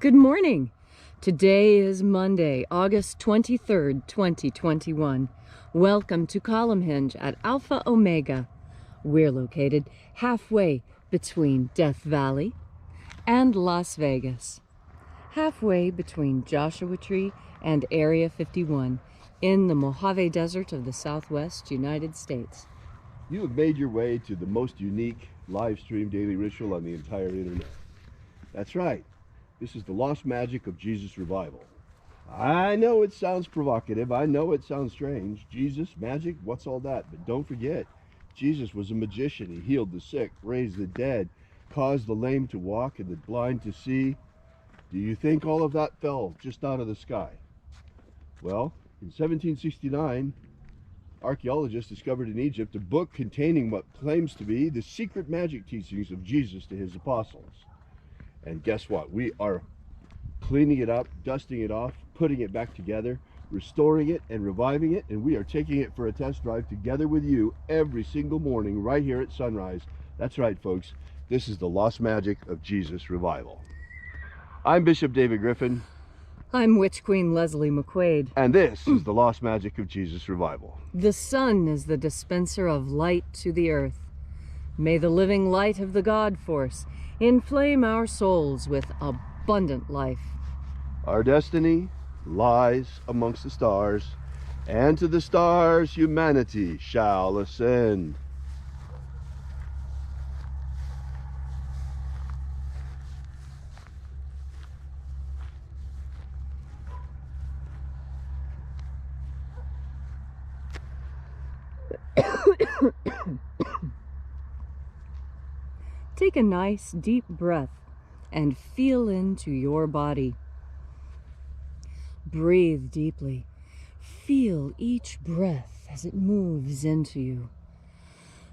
Good morning. Today is Monday, August 23rd, 2021. Welcome to Column Hinge at Alpha Omega. We're located halfway between Death Valley and Las Vegas. Halfway between Joshua Tree and Area 51 in the Mojave Desert of the Southwest United States. You have made your way to the most unique live stream daily ritual on the entire internet. That's right. This is the lost magic of Jesus revival. I know it sounds provocative. I know it sounds strange. Jesus, magic, what's all that? But don't forget, Jesus was a magician. He healed the sick, raised the dead, caused the lame to walk and the blind to see. Do you think all of that fell just out of the sky? Well, in 1769, archaeologists discovered in Egypt a book containing what claims to be the secret magic teachings of Jesus to his apostles. And guess what? We are cleaning it up, dusting it off, putting it back together, restoring it and reviving it, and we are taking it for a test drive together with you every single morning right here at sunrise. That's right, folks. This is the lost magic of Jesus revival. I'm Bishop David Griffin. I'm Witch Queen Leslie McQuade. And this is the lost magic of Jesus revival. The sun is the dispenser of light to the earth. May the living light of the God Force inflame our souls with abundant life. Our destiny lies amongst the stars, and to the stars humanity shall ascend. Take a nice deep breath and feel into your body. Breathe deeply. Feel each breath as it moves into you.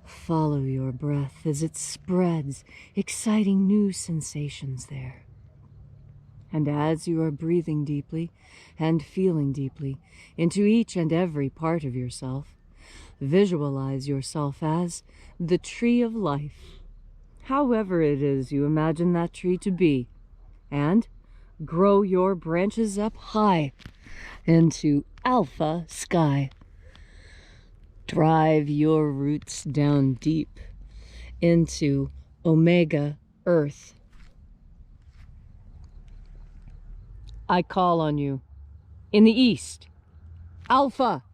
Follow your breath as it spreads, exciting new sensations there. And as you are breathing deeply and feeling deeply into each and every part of yourself, visualize yourself as the tree of life, however it is you imagine that tree to be, and grow your branches up high into alpha sky. Drive your roots down deep into omega earth. I call on you in the east, alpha.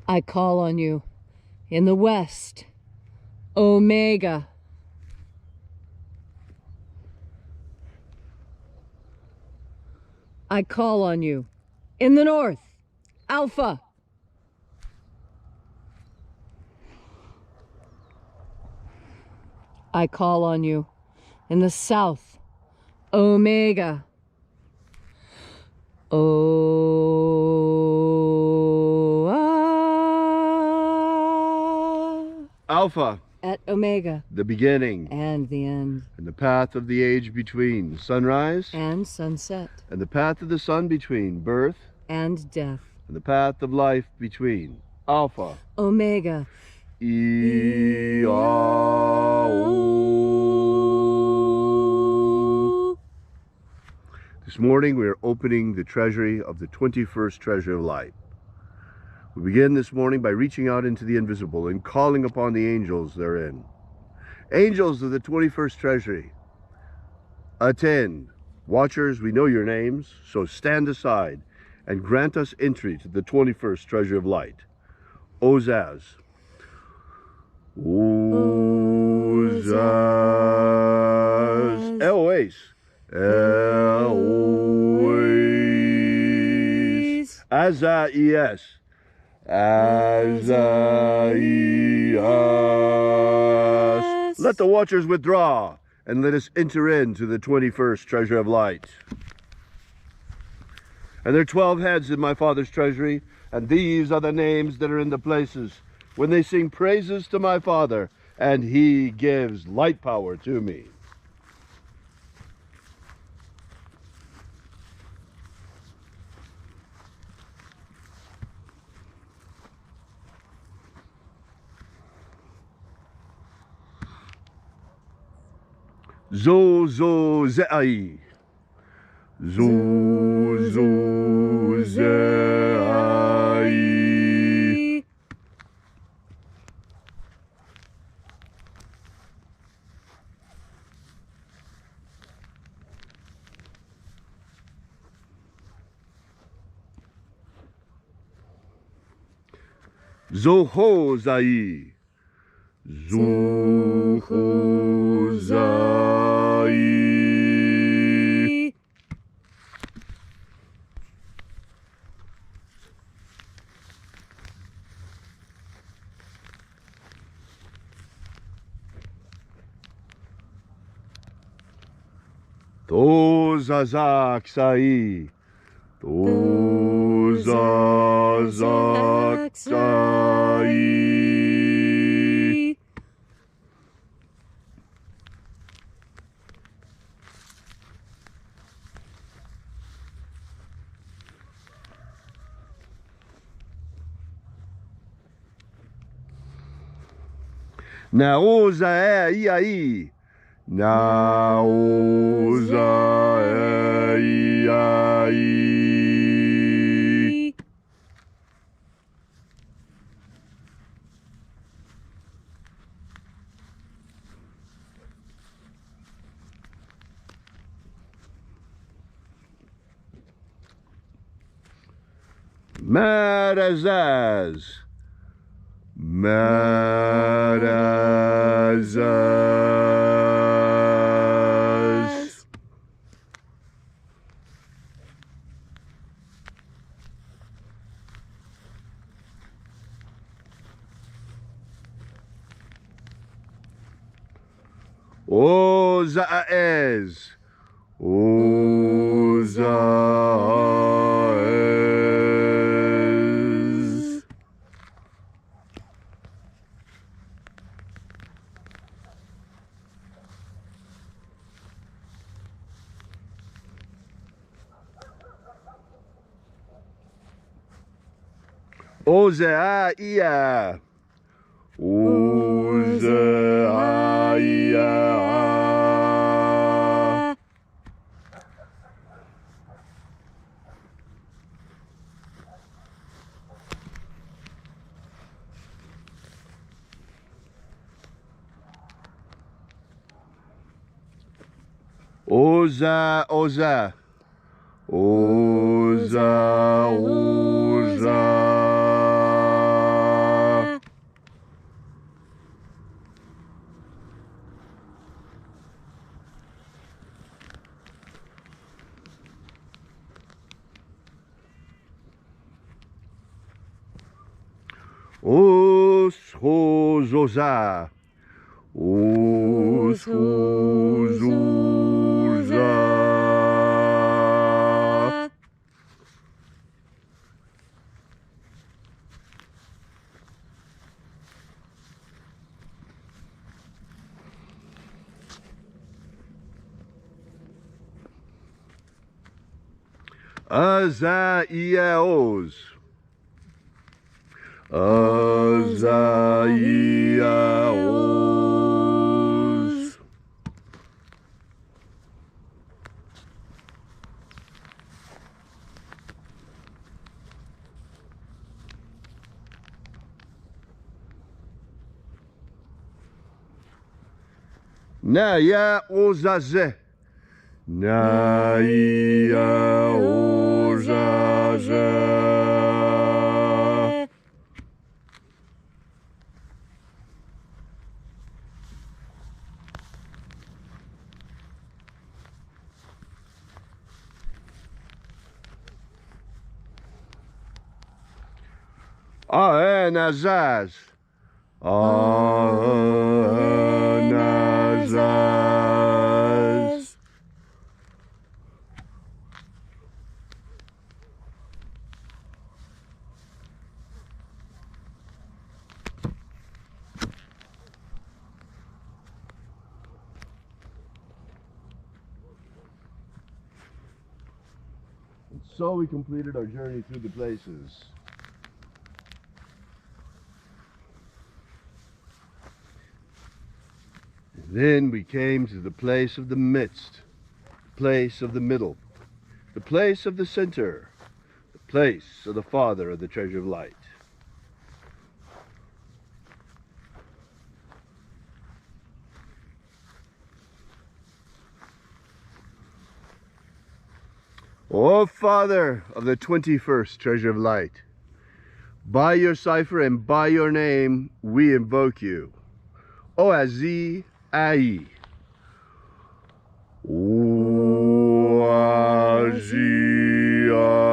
I call on you in the west, omega. I call on you in the north, alpha. I call on you in the south, omega. Alpha. At omega. The beginning. And the end. And the path of the age between sunrise. And sunset. And the path of the sun between birth. And death. And the path of life between Alpha. Omega. This morning we are opening the treasury of the 21st treasure of light. We begin this morning by reaching out into the invisible and calling upon the angels therein. Angels of the 21st treasury, attend. Watchers, we know your names, so stand aside and grant us entry to the 21st treasure of light. Ozaz. Ozaz. Eloise. Eloise. Azaias. Azaias. Let the watchers withdraw and let us enter into the 21st treasure of light. And there are 12 heads in my Father's treasury, and these are the names that are in the places when they sing praises to my Father, and he gives light power to me. Zo zo zei. Zo zo zei. Zo ho zai. Zo ho zai. To zazak sai. To zazak sai. Naoza e aí. Naoza e aí. Marazaz. Marazaz. Ozaez. Ozaez. Ozeaia. Ozeaia. Oza, oza. Oza, oza. Oshozoza. Oshozoza. Azaiaos. Azaiaos. Naya ozaze. Naya ozaze. Aenazaz. Aenazaz. So we completed our journey through the places. Then we came to the place of the midst, the place of the middle, the place of the center, the place of the Father of the treasure of light. O Father of the 21st treasure of light, by your cipher and by your name we invoke you. O Azi Ai. O Azi Ai.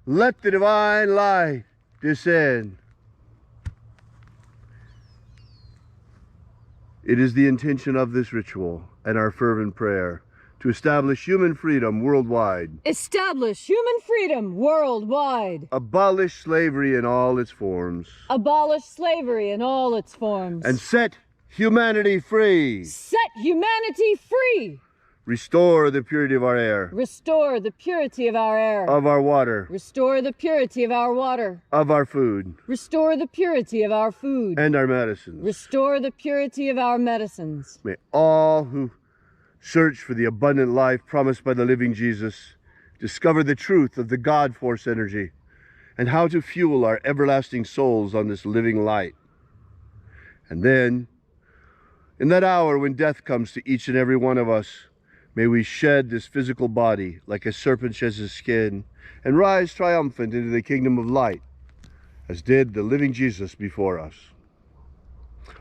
Let the divine light descend. It is the intention of this ritual and our fervent prayer to establish human freedom worldwide. Establish human freedom worldwide. Abolish slavery in all its forms. Abolish slavery in all its forms. And set humanity free. Set humanity free. Restore the purity of our air. Restore the purity of our air. Of our water. Restore the purity of our water. Of our food. Restore the purity of our food. And our medicines. Restore the purity of our medicines. May all who search for the abundant life promised by the living Jesus discover the truth of the God force energy and how to fuel our everlasting souls on this living light. And then, in that hour when death comes to each and every one of us, may we shed this physical body like a serpent sheds his skin and rise triumphant into the kingdom of light, as did the living Jesus before us.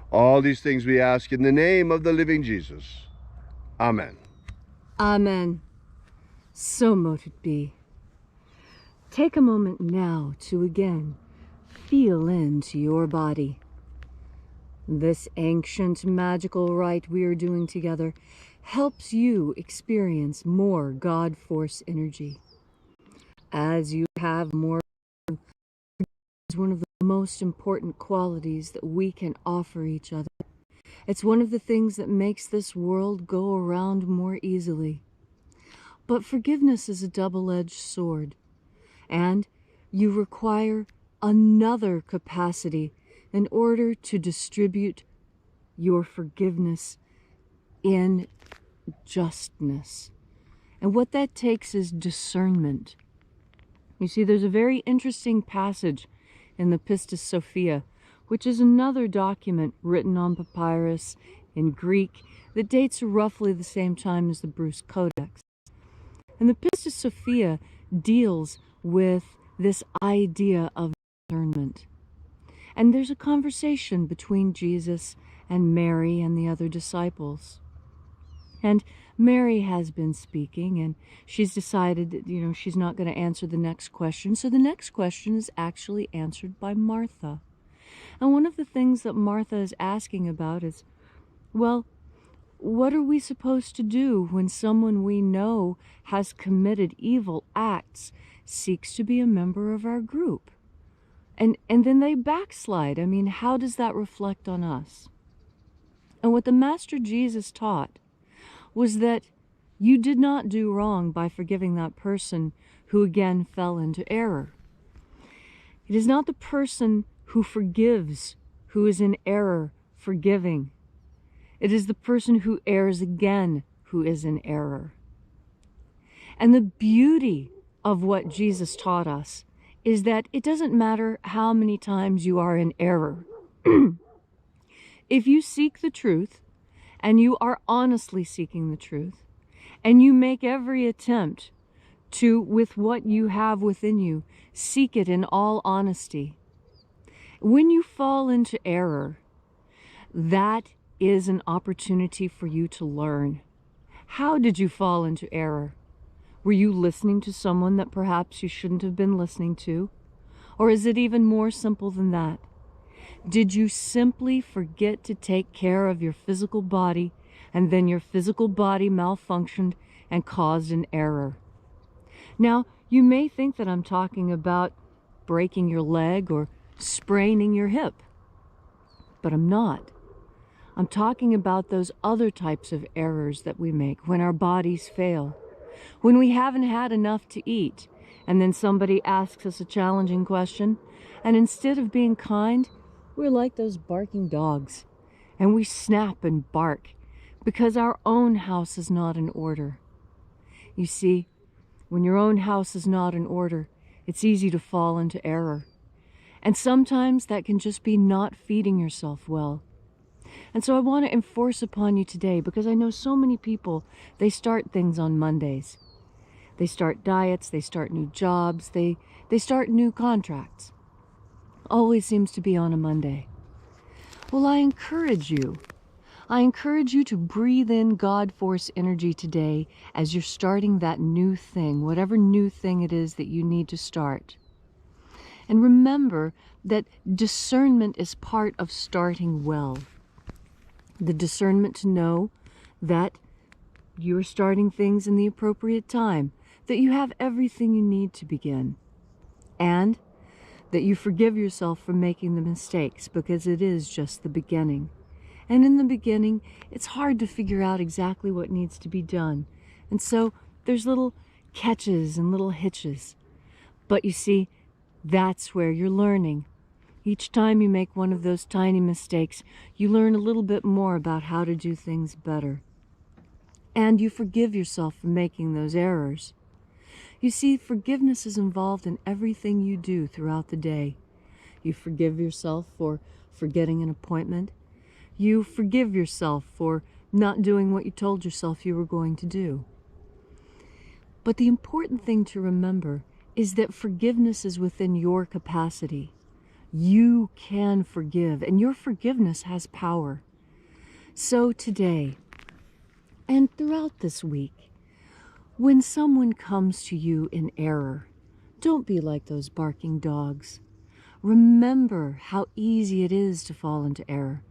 All these things we ask in the name of the living Jesus. Amen. Amen. So mote it be. Take a moment now to again feel into your body. This ancient magical rite we are doing together helps you experience more God force energy. As you have more, is one of the most important qualities that we can offer each other. It's one of the things that makes this world go around more easily. But forgiveness is a double-edged sword, and you require another capacity in order to distribute your forgiveness in justness. And what that takes is discernment. You see, there's a very interesting passage in the Pistis Sophia, which is another document written on papyrus in Greek that dates roughly the same time as the Bruce Codex. And the Pistis Sophia deals with this idea of discernment. And there's a conversation between Jesus and Mary and the other disciples. And Mary has been speaking, and she's decided that, she's not going to answer the next question. So the next question is actually answered by Martha. And one of the things that Martha is asking about is, well, what are we supposed to do when someone we know has committed evil acts seeks to be a member of our group? And then they backslide. I mean, how does that reflect on us? And what the Master Jesus taught was that you did not do wrong by forgiving that person who again fell into error. It is not the person who forgives who is in error forgiving. It is the person who errs again who is in error. And the beauty of what Jesus taught us is that it doesn't matter how many times you are in error. If you seek the truth, and you are honestly seeking the truth, and you make every attempt to, with what you have within you, seek it in all honesty, when you fall into error, that is an opportunity for you to learn. How did you fall into error? Were you listening to someone that perhaps you shouldn't have been listening to? Or is it even more simple than that? Did you simply forget to take care of your physical body, and then your physical body malfunctioned and caused an error? Now, you may think that I'm talking about breaking your leg or spraining your hip, but I'm not. I'm talking about those other types of errors that we make when our bodies fail. When we haven't had enough to eat, and then somebody asks us a challenging question, and instead of being kind, we're like those barking dogs, and we snap and bark because our own house is not in order. You see, when your own house is not in order, it's easy to fall into error. And sometimes that can just be not feeding yourself well. And so I want to enforce upon you today, because I know so many people, they start things on Mondays. They start diets, they start new jobs, they start new contracts. Always seems to be on a Monday. Well, I encourage you to breathe in God force energy today as you're starting that new thing, whatever new thing it is that you need to start. And remember that discernment is part of starting well. The discernment to know that you're starting things in the appropriate time, that you have everything you need to begin, and that you forgive yourself for making the mistakes, because it is just the beginning. And in the beginning, it's hard to figure out exactly what needs to be done. And so there's little catches and little hitches. But you see, that's where you're learning. Each time you make one of those tiny mistakes, you learn a little bit more about how to do things better. And you forgive yourself for making those errors. You see, forgiveness is involved in everything you do throughout the day. You forgive yourself for forgetting an appointment. You forgive yourself for not doing what you told yourself you were going to do. But the important thing to remember is that forgiveness is within your capacity. You can forgive, and your forgiveness has power. So today, and throughout this week, when someone comes to you in error, don't be like those barking dogs. Remember how easy it is to fall into error.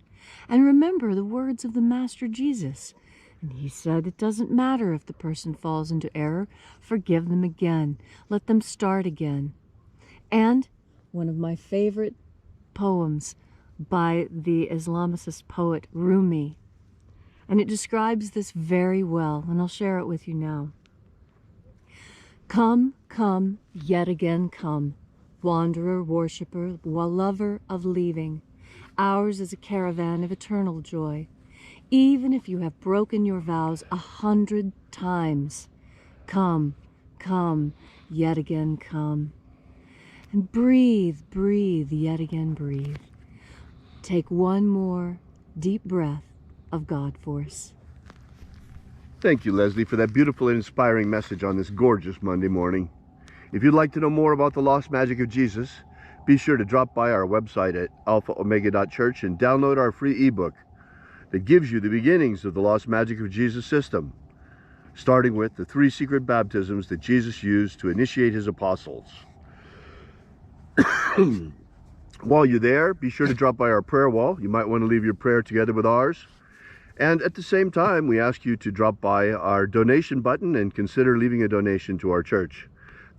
And remember the words of the Master Jesus. And he said, it doesn't matter if the person falls into error, forgive them again. Let them start again. And one of my favorite poems by the Islamicist poet Rumi. And it describes this very well, and I'll share it with you now. Come, come, yet again come, wanderer, worshipper, lover of leaving. Ours is a caravan of eternal joy, even if you have broken your vows 100 times. Come, come, yet again come. And breathe, breathe, yet again breathe. Take one more deep breath of God force. Thank you, Leslie, for that beautiful and inspiring message on this gorgeous Monday morning. If you'd like to know more about the lost magic of Jesus, be sure to drop by our website at alphaomega.church and download our free ebook that gives you the beginnings of the lost magic of Jesus system, starting with the 3 secret baptisms that Jesus used to initiate his apostles. While you're there, be sure to drop by our prayer wall. You might want to leave your prayer together with ours. And at the same time, we ask you to drop by our donation button and consider leaving a donation to our church.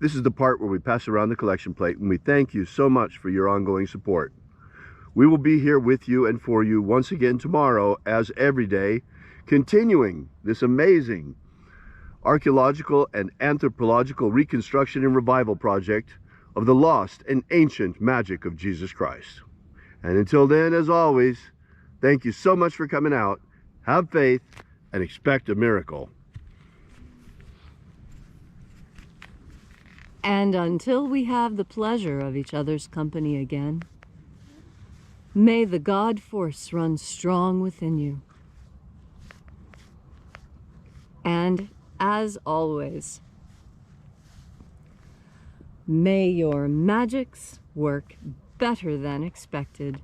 This is the part where we pass around the collection plate, and we thank you so much for your ongoing support. We will be here with you and for you once again tomorrow, as every day, continuing this amazing archaeological and anthropological reconstruction and revival project of the lost and ancient magic of Jesus Christ. And until then, as always, thank you so much for coming out. Have faith and expect a miracle. And until we have the pleasure of each other's company again, may the God force run strong within you. And as always, may your magics work better than expected.